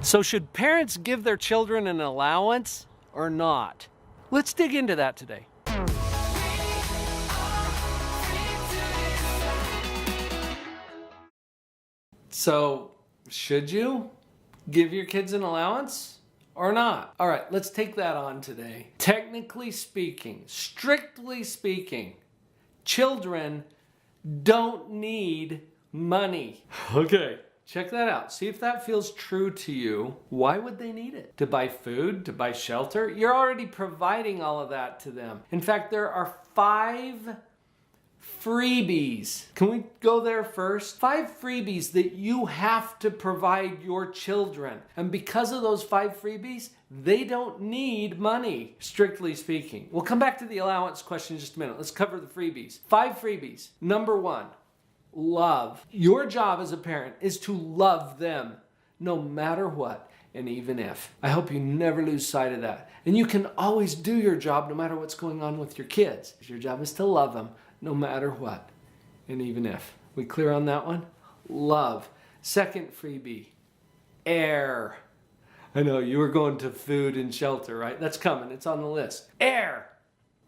So should parents give their children an allowance or not? Let's dig into that today. So, should you give your kids an allowance or not? All right, let's take that on today. Technically speaking, strictly speaking, children don't need money. Okay, check that out. See if that feels true to you. Why would they need it? To buy food, to buy shelter? You're already providing all of that to them. In fact, there are 5 freebies. Can we go there first? 5 freebies that you have to provide your children. And because of those 5 freebies, they don't need money, strictly speaking. We'll come back to the allowance question in just a minute. Let's cover the freebies. 5 freebies. Number 1, love. Your job as a parent is to love them no matter what and even if. I hope you never lose sight of that. And you can always do your job no matter what's going on with your kids. Your job is to love them no matter what and even if. We clear on that one? Love. Second freebie, air. I know you were going to food and shelter, right? That's coming. It's on the list. Air.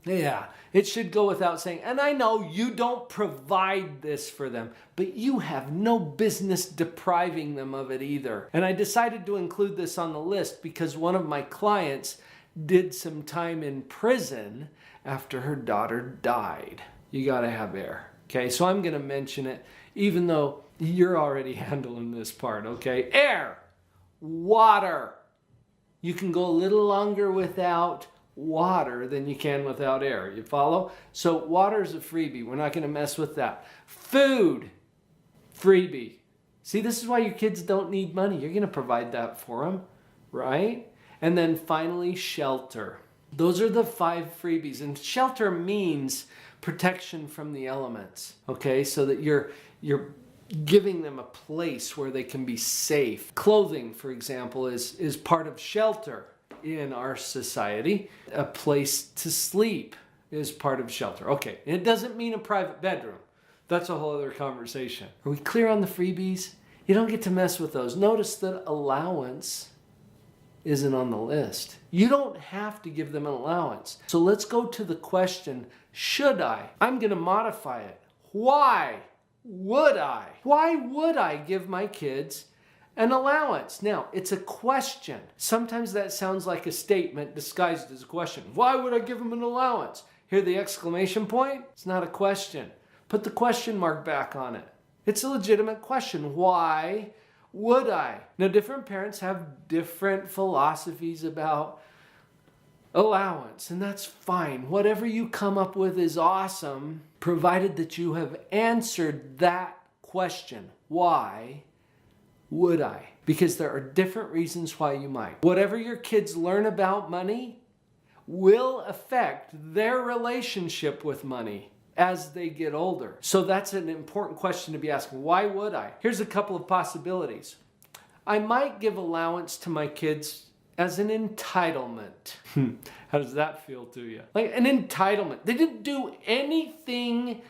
Yeah, it should go without saying. And I know you don't provide this for them, but you have no business depriving them of it either. And I decided to include this on the list because one of my clients did some time in prison after her daughter died. You gotta have air. Okay, so I'm gonna mention it even though you're already handling this part, okay? Air, water. You can go a little longer without water than you can without air. You follow? So water is a freebie. We're not going to mess with that. Food, freebie. See, this is why your kids don't need money. You're going to provide that for them, right? And then finally, shelter. Those are the 5 freebies. And shelter means protection from the elements, okay? So that you're giving them a place where they can be safe. Clothing, for example, is part of shelter. In our society, a place to sleep is part of shelter. Okay, it doesn't mean a private bedroom. That's a whole other conversation. Are we clear on the freebies? You don't get to mess with those. Notice that allowance isn't on the list. You don't have to give them an allowance. So let's go to the question, should I? I'm going to modify it. Why would I? Why would I give my kids an allowance? Now, it's a question. Sometimes that sounds like a statement disguised as a question. Why would I give them an allowance? Hear the exclamation point? It's not a question. Put the question mark back on it. It's a legitimate question. Why would I? Now, different parents have different philosophies about allowance, and that's fine. Whatever you come up with is awesome, provided that you have answered that question. Why would I? Because there are different reasons why you might. Whatever your kids learn about money will affect their relationship with money as they get older. So that's an important question to be asking. Why would I? Here's a couple of possibilities. I might give allowance to my kids as an entitlement. How does that feel to you? Like an entitlement. They didn't do anything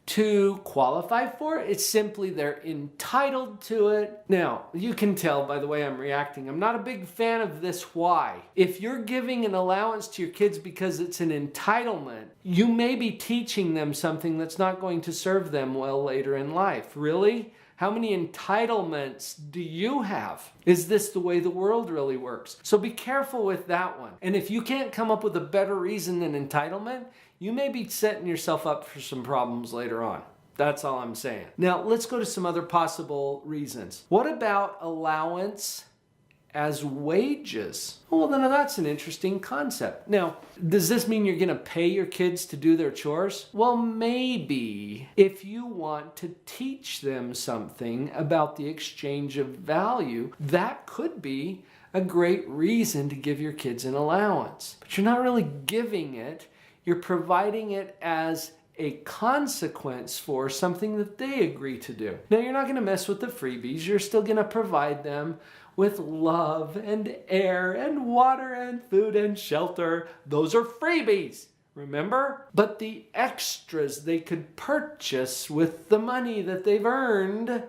to qualify for it. It's simply they're entitled to it. Now, you can tell by the way I'm reacting, I'm not a big fan of this why. If you're giving an allowance to your kids because it's an entitlement, you may be teaching them something that's not going to serve them well later in life. Really? How many entitlements do you have? Is this the way the world really works? So be careful with that one. And if you can't come up with a better reason than entitlement, you may be setting yourself up for some problems later on. That's all I'm saying. Now, let's go to some other possible reasons. What about allowance as wages? Well, then that's an interesting concept. Now, does this mean you're going to pay your kids to do their chores? Well, maybe if you want to teach them something about the exchange of value, that could be a great reason to give your kids an allowance. But you're not really giving it. You're providing it as a consequence for something that they agree to do. Now, you're not going to mess with the freebies. You're still going to provide them with love and air and water and food and shelter. Those are freebies, remember? But the extras they could purchase with the money that they've earned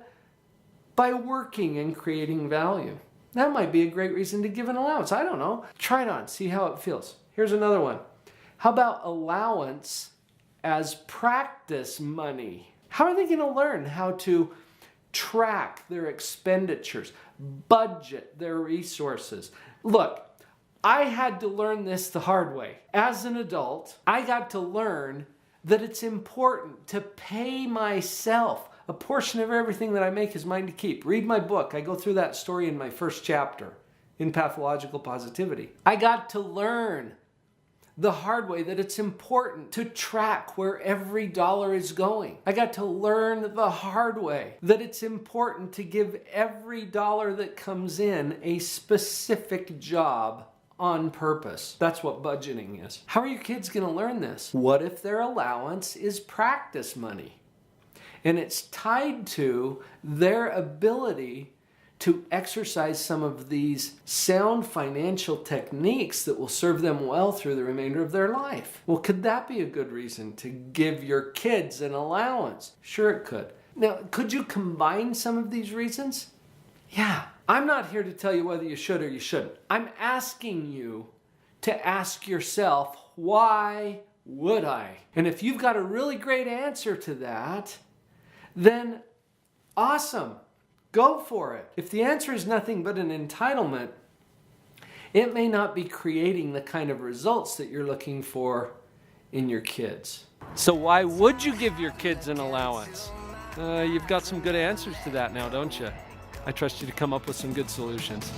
by working and creating value. That might be a great reason to give an allowance. I don't know. Try it on. See how it feels. Here's another one. How about allowance as practice money? How are they going to learn how to track their expenditures, budget their resources? Look, I had to learn this the hard way. As an adult, I got to learn that it's important to pay myself. A portion of everything that I make is mine to keep. Read my book. I go through that story in my first chapter in Pathological Positivity. I got to learn the hard way that it's important to track where every dollar is going. I got to learn the hard way that it's important to give every dollar that comes in a specific job on purpose. That's what budgeting is. How are your kids going to learn this? What if their allowance is practice money? And it's tied to their ability to exercise some of these sound financial techniques that will serve them well through the remainder of their life. Well, could that be a good reason to give your kids an allowance? Sure it could. Now, could you combine some of these reasons? Yeah. I'm not here to tell you whether you should or you shouldn't. I'm asking you to ask yourself, why would I? And if you've got a really great answer to that, then awesome, go for it. If the answer is nothing but an entitlement, it may not be creating the kind of results that you're looking for in your kids. So why would you give your kids an allowance? You've got some good answers to that now, don't you? I trust you to come up with some good solutions.